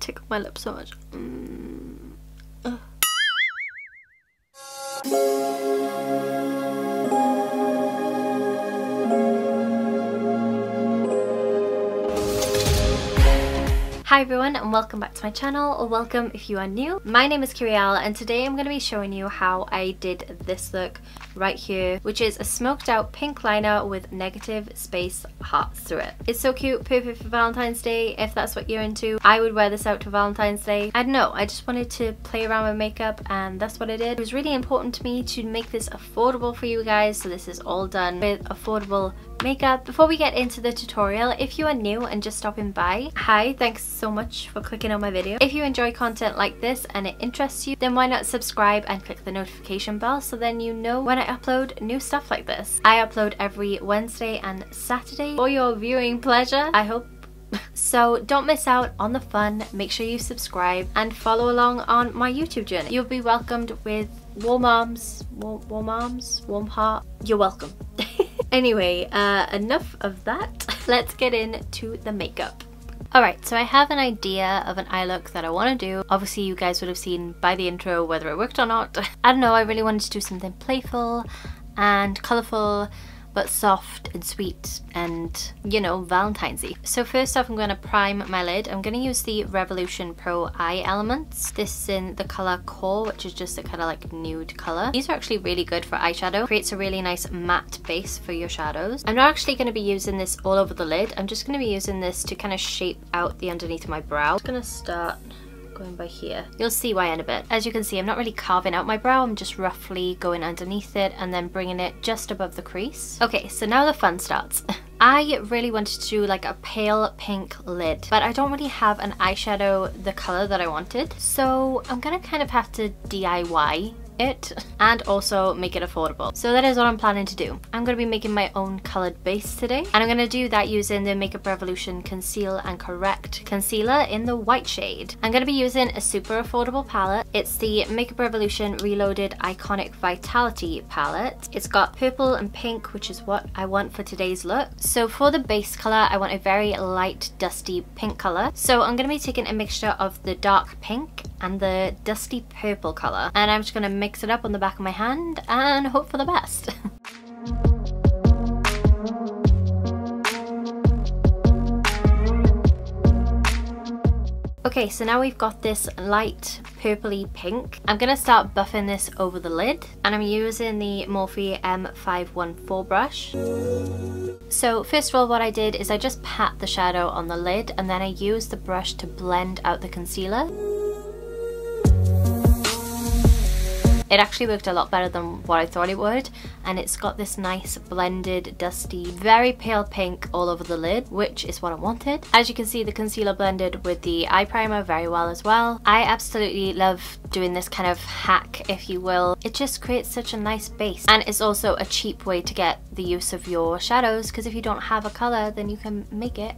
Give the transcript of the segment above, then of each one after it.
tickle my lips so much. Ugh. Hi everyone and welcome back to my channel, or welcome if you are new. My name is Kyrielle and today I'm going to be showing you how I did this look right here, which is a smoked out pink liner with negative space hearts through it. It's so cute, perfect for Valentine's Day if that's what you're into. I would wear this out for Valentine's Day. I don't know, I just wanted to play around with makeup and that's what I did. It was really important to me to make this affordable for you guys, so this is all done with affordable makeup. Before we get into the tutorial, if you are new and just stopping by, hi, thanks so much for clicking on my video. If you enjoy content like this and it interests you, then why not subscribe and click the notification bell so then you know when I upload new stuff like this. I upload every Wednesday and Saturday for your viewing pleasure, I hope. So don't miss out on the fun. Make sure you subscribe and follow along on my YouTube journey. You'll be welcomed with warm arms, warm heart. You're welcome. Anyway, enough of that. Let's get into the makeup. Alright, so I have an idea of an eye look that I want to do. Obviously you guys would have seen by the intro whether it worked or not. I don't know, I really wanted to do something playful and colourful, but soft and sweet and, you know, Valentine's-y. So first off, I'm going to prime my lid. I'm going to use the RevolutionPro eye elements. This is in the colour Core, which is just a kind of like nude colour. These are actually really good for eyeshadow. Creates a really nice matte base for your shadows. I'm not actually going to be using this all over the lid. I'm just going to be using this to kind of shape out the underneath of my brow. I'm just going to start going by here. You'll see why in a bit. As you can see, I'm not really carving out my brow, I'm just roughly going underneath it and then bringing it just above the crease. Okay, so now the fun starts. I really wanted to do like a pale pink lid, but I don't really have an eyeshadow the color that I wanted, so I'm gonna kind of have to DIY it and also make it affordable. So that is what I'm planning to do. I'm going to be making my own coloured base today, and I'm going to do that using the Makeup Revolution Conceal and Correct Concealer in the white shade. I'm going to be using a super affordable palette. It's the Makeup Revolution Reloaded Iconic Vitality palette. It's got purple and pink, which is what I want for today's look. So for the base colour, I want a very light dusty pink colour. So I'm going to be taking a mixture of the dark pink and the dusty purple colour, and I'm just going to mix it up on the back of my hand and hope for the best. Okay, so now we've got this light purpley pink. I'm going to start buffing this over the lid, and I'm using the Morphe M514 brush. So first of all, what I did is I just pat the shadow on the lid and then I used the brush to blend out the concealer. It actually worked a lot better than what I thought it would, and it's got this nice blended, dusty, very pale pink all over the lid, which is what I wanted. As you can see, the concealer blended with the eye primer very well as well. I absolutely love doing this kind of hack, if you will. It just creates such a nice base, and it's also a cheap way to get the use of your shadows, because if you don't have a colour, then you can make it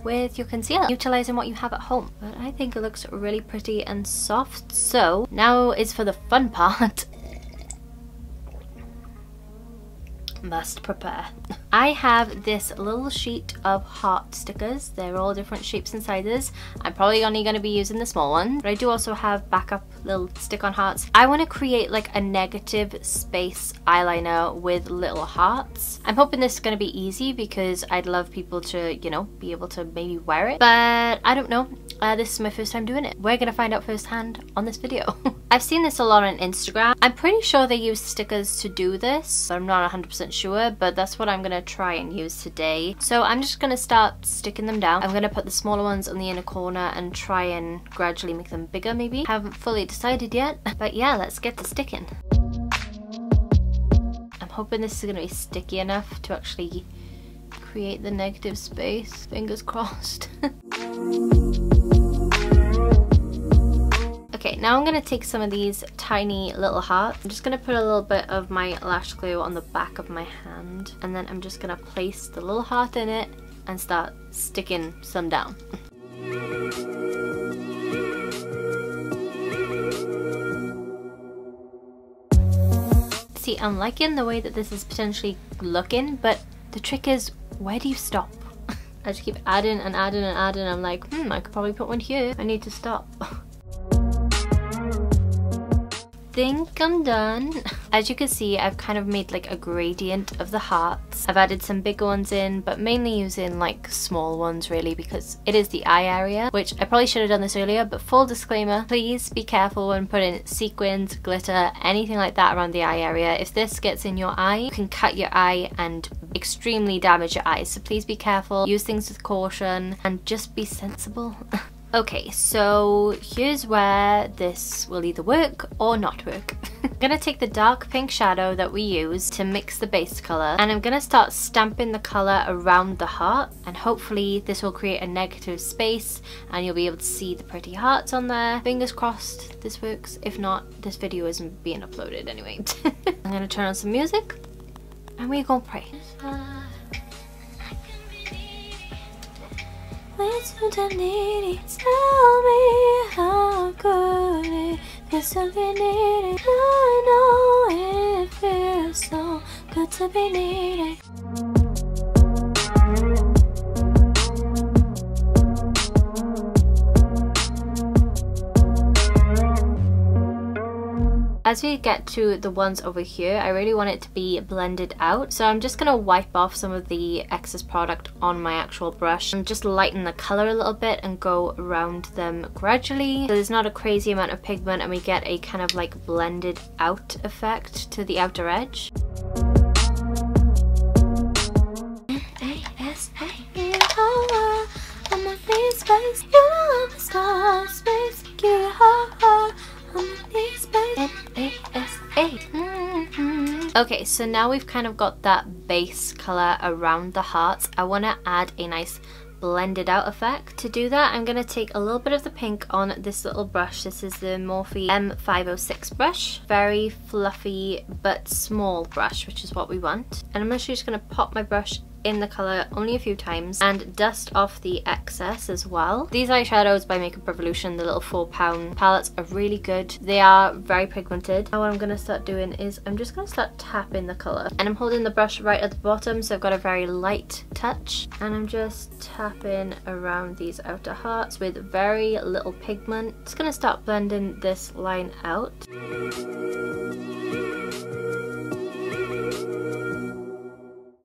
with your concealer, utilizing what you have at home. But I think it looks really pretty and soft. So now is for the fun part. Must prepare. I have this little sheet of heart stickers. They're all different shapes and sizes. I'm probably only going to be using the small one, but I do also have backup little stick-on hearts. I want to create like a negative space eyeliner with little hearts. I'm hoping this is going to be easy because I'd love people to, you know, be able to maybe wear it, but I don't know. This is my first time doing it. We're going to find out firsthand on this video. I've seen this a lot on Instagram. I'm pretty sure they use stickers to do this, but I'm not 100% sure, but that's what I'm going to try and use today. So I'm just going to start sticking them down. I'm going to put the smaller ones on the inner corner and try and gradually make them bigger maybe. Haven't fully decided yet, but yeah, let's get to sticking. I'm hoping this is going to be sticky enough to actually create the negative space. Fingers crossed. Okay, now I'm going to take some of these tiny little hearts. I'm just going to put a little bit of my lash glue on the back of my hand, and then I'm just going to place the little heart in it and start sticking some down. See, I'm liking the way that this is potentially looking, but the trick is, where do you stop? I just keep adding and adding and adding. I'm like, I could probably put one here. I need to stop. Think I'm done. As you can see, I've kind of made like a gradient of the hearts. I've added some bigger ones in, but mainly using like small ones really, because it is the eye area, which I probably should have done this earlier, but full disclaimer, please be careful when putting sequins, glitter, anything like that around the eye area. If this gets in your eye, you can cut your eye and extremely damage your eyes, so please be careful, use things with caution, and just be sensible. Okay, so here's where this will either work or not work. I'm gonna take the dark pink shadow that we use to mix the base color, and I'm gonna start stamping the color around the heart, and hopefully this will create a negative space and you'll be able to see the pretty hearts on there. Fingers crossed this works. If not, this video isn't being uploaded anyway. I'm gonna turn on some music and we're gonna pray. Tell me how good it feels to be needed. I know it feels so good to be needed. As we get to the ones over here, I really want it to be blended out. So I'm just gonna wipe off some of the excess product on my actual brush and just lighten the color a little bit and go around them gradually. So there's not a crazy amount of pigment and we get a kind of like blended out effect to the outer edge. Okay, so now we've kind of got that base color around the hearts. I want to add a nice blended out effect. To do that, I'm going to take a little bit of the pink on this little brush. This is the Morphe M506 brush. Very fluffy but small brush, which is what we want. And I'm actually just going to pop my brush in the colour only a few times and dust off the excess as well. These eyeshadows by Makeup Revolution, the little £4 palettes, are really good. They are very pigmented. Now what I'm going to start doing is I'm just going to start tapping the colour, and I'm holding the brush right at the bottom, so I've got a very light touch, and I'm just tapping around these outer hearts with very little pigment. Just going to start blending this line out.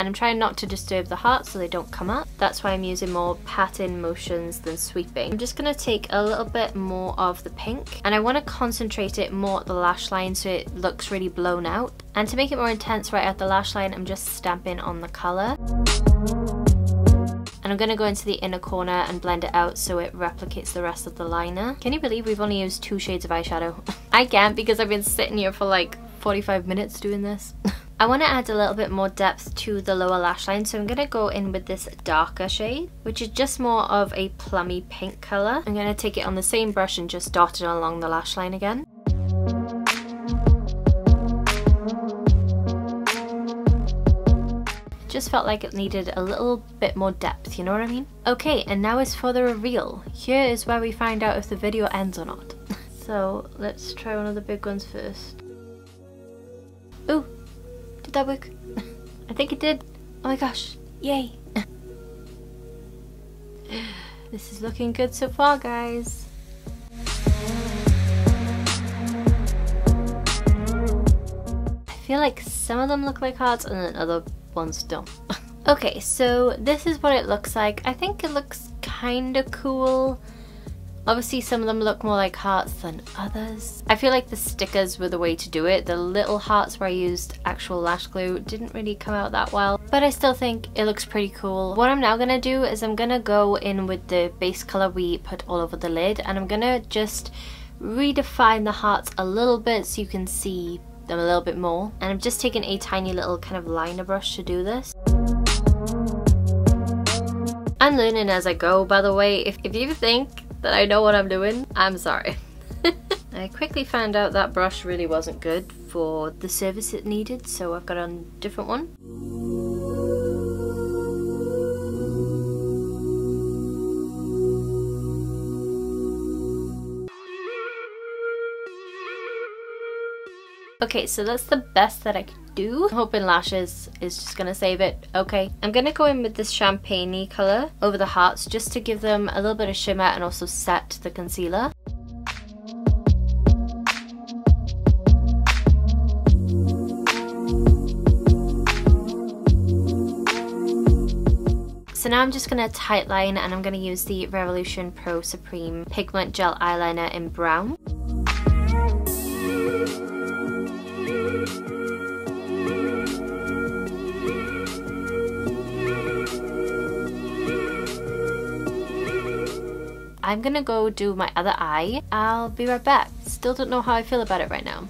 And I'm trying not to disturb the hearts so they don't come up. That's why I'm using more patting motions than sweeping. I'm just going to take a little bit more of the pink, and I want to concentrate it more at the lash line so it looks really blown out. And to make it more intense right at the lash line, I'm just stamping on the colour. And I'm going to go into the inner corner and blend it out so it replicates the rest of the liner. Can you believe we've only used 2 shades of eyeshadow? I can't, because I've been sitting here for like 45 minutes doing this. I want to add a little bit more depth to the lower lash line, so I'm going to go in with this darker shade, which is just more of a plummy pink colour. I'm going to take it on the same brush and just dot it along the lash line again. Just felt like it needed a little bit more depth, you know what I mean? Okay, and now is for the reveal. Here is where we find out if the video ends or not. So let's try one of the big ones first. Ooh! Did that work? I think it did. Oh my gosh, yay. This is looking good so far, guys. I feel like some of them look like hearts and then other ones don't. Okay, so this is what it looks like. I think it looks kind of cool. Obviously some of them look more like hearts than others. I feel like the stickers were the way to do it. The little hearts where I used actual lash glue didn't really come out that well, but I still think it looks pretty cool. What I'm now gonna do is I'm gonna go in with the base color we put all over the lid, and I'm gonna just redefine the hearts a little bit so you can see them a little bit more. And I'm just taking a tiny little kind of liner brush to do this. I'm learning as I go, by the way. If you think that I know what I'm doing, I'm sorry. I quickly found out that brush really wasn't good for the service it needed, so I've got a different one. Okay, so that's the best that I could do. Hoping Lashes is just gonna save it. Okay, I'm gonna go in with this champagne-y colour over the hearts just to give them a little bit of shimmer and also set the concealer. So now I'm just going to tightline, and I'm going to use the RevolutionPro Supreme Pigment Gel Eyeliner in brown. I'm going to go do my other eye. I'll be right back. Still don't know how I feel about it right now.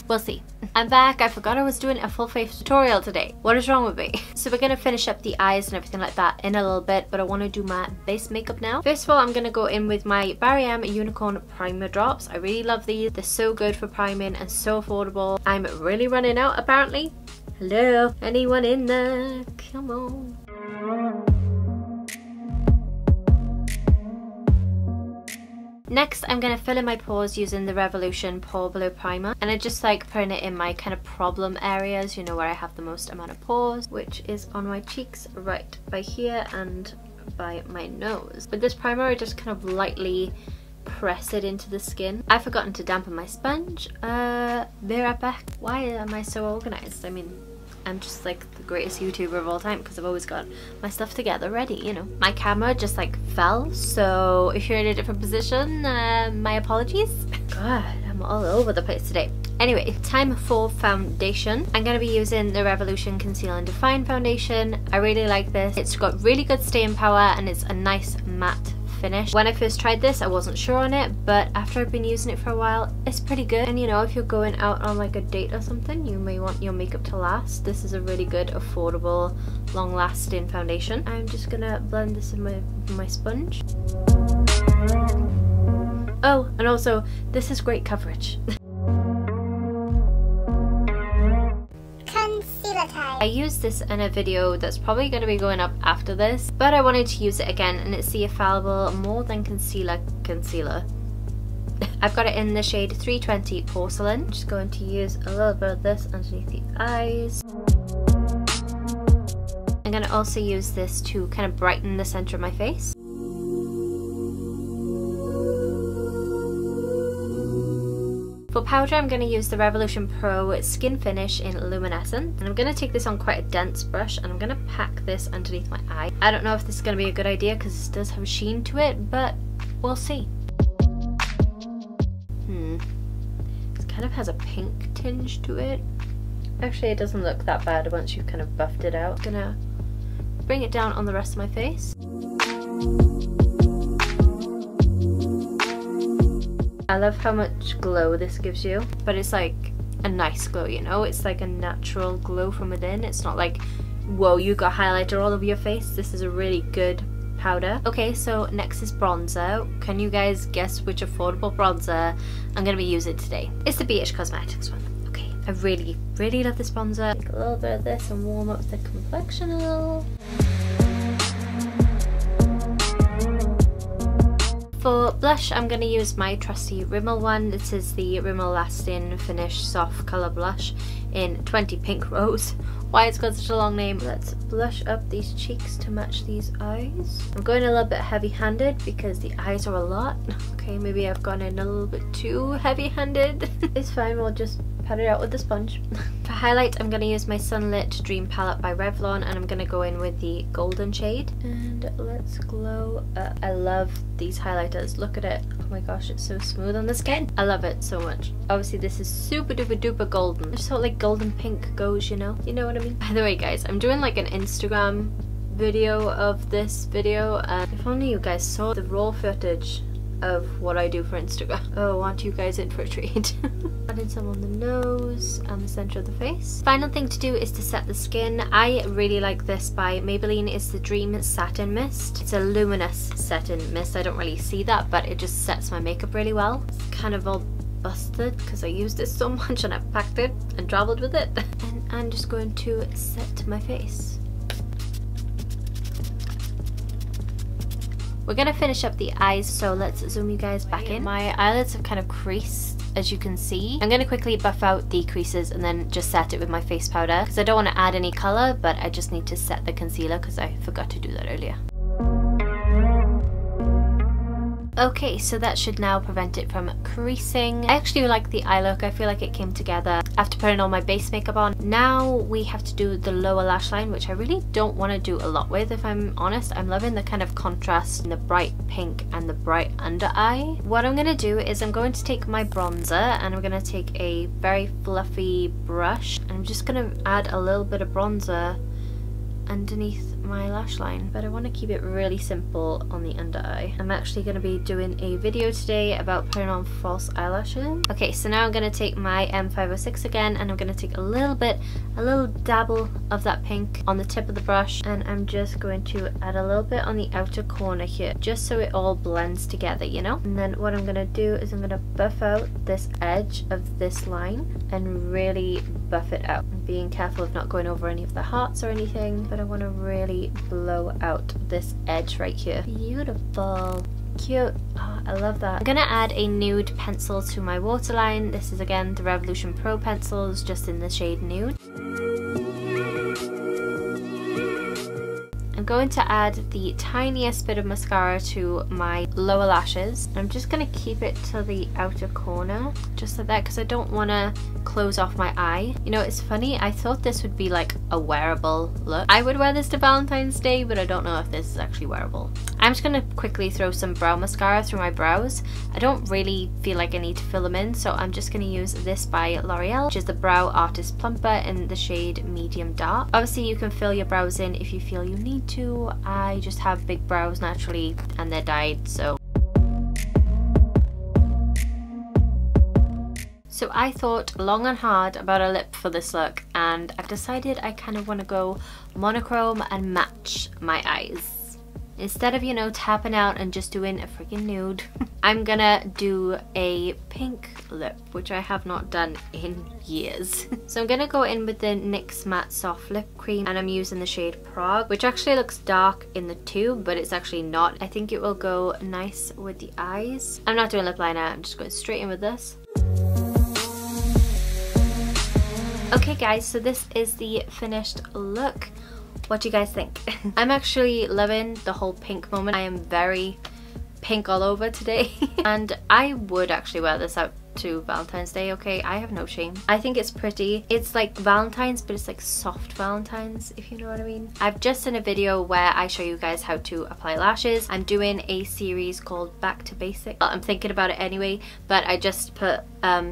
We'll see. I'm back. I forgot I was doing a full face tutorial today. What is wrong with me? So we're gonna finish up the eyes and everything like that in a little bit, but I want to do my base makeup now. First of all, I'm gonna go in with my Barry M Unicorn Primer Drops. I really love these. They're so good for priming and so affordable. I'm really running out apparently. Hello? Anyone in there? Come on. Next, I'm going to fill in my pores using the Revolution Pore Blur Primer, and I just like putting it in my kind of problem areas, you know, where I have the most amount of pores, which is on my cheeks right by here and by my nose. With this primer, I just kind of lightly press it into the skin. I've forgotten to dampen my sponge. Be right back. Why am I so organized? I mean, I'm just like the greatest YouTuber of all time because I've always got my stuff together ready, you know. My camera just like fell, so if you're in a different position, my apologies. God, I'm all over the place today. Anyway, time for foundation. I'm going to be using the Revolution Conceal and Define Foundation. I really like this. It's got really good staying power and it's a nice matte finish. When I first tried this, I wasn't sure on it, but after I've been using it for a while, it's pretty good. And you know, if you're going out on like a date or something, you may want your makeup to last. This is a really good, affordable, long-lasting foundation. I'm just gonna blend this in my sponge. Oh, and also, this is great coverage. I used this in a video that's probably going to be going up after this, but I wanted to use it again, and it's the Infallible More Than Concealer Concealer. I've got it in the shade 320 Porcelain. I'm just going to use a little bit of this underneath the eyes. I'm going to also use this to kind of brighten the center of my face. For powder, I'm going to use the RevolutionPro Skin Finish in Luminescence, and I'm going to take this on quite a dense brush, and I'm going to pack this underneath my eye. I don't know if this is going to be a good idea because this does have a sheen to it, but we'll see. It kind of has a pink tinge to it. Actually, it doesn't look that bad once you've kind of buffed it out. I'm going to bring it down on the rest of my face. I love how much glow this gives you, but it's like a nice glow, you know? It's like a natural glow from within. It's not like, whoa, you got highlighter all over your face. This is a really good powder. Okay, so next is bronzer. Can you guys guess which affordable bronzer I'm going to be using today? It's the BHCosmetics one. Okay, I really, really love this bronzer. Take a little bit of this and warm up the complexion a little. For blush, I'm going to use my trusty Rimmel one. This is the Rimmel Lasting Finish Soft Colour Blush in 20 Pink Rose. Why it's got such a long name. Let's blush up these cheeks to match these eyes. I'm going a little bit heavy-handed because the eyes are a lot. Okay, maybe I've gone in a little bit too heavy-handed. It's fine, we'll just pat it out with the sponge. For highlight, I'm going to use my Sunlit Dream Palette by Revlon, and I'm going to go in with the golden shade. And let's glow up. I love these highlighters. Look at it. Oh my gosh, it's so smooth on the skin. I love it so much. Obviously, this is super duper duper golden. Just how like golden pink goes, you know? You know what I mean? By the way, guys, I'm doing like an Instagram video of this video, and if only you guys saw the raw footage of what I do for Instagram. Oh, aren't you guys in for a treat? Adding some on the nose and the center of the face. Final thing to do is to set the skin. I really like this by Maybelline. It's the Dream Satin Mist. It's a luminous satin mist. I don't really see that, but it just sets my makeup really well. It's kind of all busted because I used it so much and I packed it and traveled with it. And I'm just going to set my face. We're gonna finish up the eyes, so let's zoom you guys back in. My eyelids have kind of creased, as you can see. I'm gonna quickly buff out the creases and then just set it with my face powder because I don't want to add any color, but I just need to set the concealer because I forgot to do that earlier. Okay, so that should now prevent it from creasing. I actually like the eye look. I feel like it came together after putting all my base makeup on. Now we have to do the lower lash line, which I really don't want to do a lot with, if I'm honest. I'm loving the kind of contrast in the bright pink and the bright under eye. What I'm going to do is I'm going to take my bronzer and I'm going to take a very fluffy brush and I'm just going to add a little bit of bronzer underneath my lash line, but I want to keep it really simple on the under eye. I'm actually going to be doing a video today about putting on false eyelashes. Okay, so now I'm going to take my M506 again and I'm going to take a little dabble of that pink on the tip of the brush, and I'm just going to add a little bit on the outer corner here just so it all blends together, you know. And then what I'm going to do is I'm going to buff out this edge of this line and really buff it out. I'm being careful of not going over any of the hearts or anything, but I want to really blow out this edge right here. Beautiful. Cute. Oh, I love that. I'm gonna add a nude pencil to my waterline. This is again the RevolutionPro pencils, just in the shade nude. I'm going to add the tiniest bit of mascara to my lower lashes. I'm just going to keep it to the outer corner, just like that, because I don't want to close off my eye. You know, it's funny, I thought this would be like a wearable look. I would wear this to Valentine's Day, but I don't know if this is actually wearable. I'm just going to quickly throw some brow mascara through my brows. I don't really feel like I need to fill them in, so I'm just going to use this by L'Oreal, which is the Brow Artist Plumper in the shade medium dark. Obviously you can fill your brows in if you feel you need to. I just have big brows naturally and they're dyed, so I thought long and hard about a lip for this look, and I've decided I kind of want to go monochrome and match my eyes. Instead of, you know, tapping out and just doing a freaking nude, I'm gonna do a pink lip, which I have not done in years. So I'm gonna go in with the NYX Matte Soft Lip Cream, and I'm using the shade Prague, which actually looks dark in the tube, but it's actually not. I think it will go nice with the eyes. I'm not doing lip liner, I'm just going straight in with this. Okay guys, so this is the finished look. What do you guys think? I'm actually loving the whole pink moment. I am very pink all over today. And I would actually wear this out to Valentine's Day, okay? I have no shame. I think it's pretty. It's like Valentine's, but it's like soft Valentine's, if you know what I mean. I've just done a video where I show you guys how to apply lashes. I'm doing a series called Back to Basic. Well, I'm thinking about it anyway, but I just put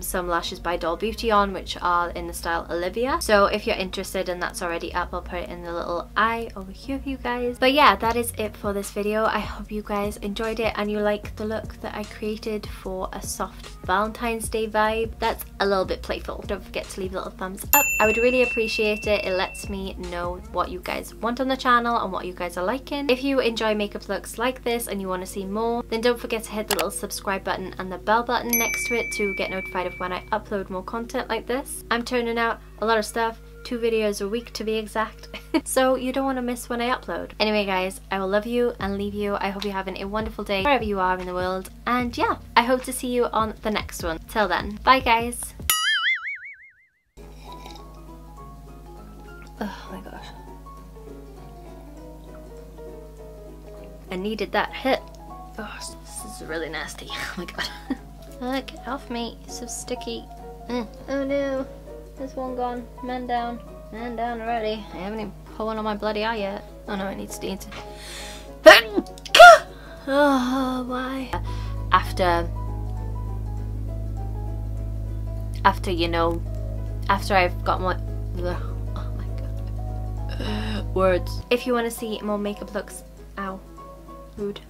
some lashes by Doll Beauty on, which are in the style Olivia. So if you're interested and that's already up, I'll put it in the little eye over here for you guys. But yeah, that is it for this video. I hope you guys enjoyed it and you like the look that I created for a soft Valentine's Day vibe that's a little bit playful. Don't forget to leave a little thumbs up. I would really appreciate it. It lets me know what you guys want on the channel and what you guys are liking. If you enjoy makeup looks like this and you want to see more, then don't forget to hit the little subscribe button and the bell button next to it to get notified of when I upload more content like this. I'm turning out a lot of stuff, 2 videos a week to be exact, so you don't want to miss when I upload. Anyway guys, I will love you and leave you. I hope you're having a wonderful day wherever you are in the world, and yeah, I hope to see you on the next one. Till then, bye guys. Oh my gosh. I needed that hit. Oh, this is really nasty. Oh my god. Get off me, it's so sticky. Oh no, there's one gone. Man down already. I haven't even put one on my bloody eye yet. Oh no, it needs to. Oh, why? After you know, after I've got my, oh my god, words. If you want to see more makeup looks, ow, rude.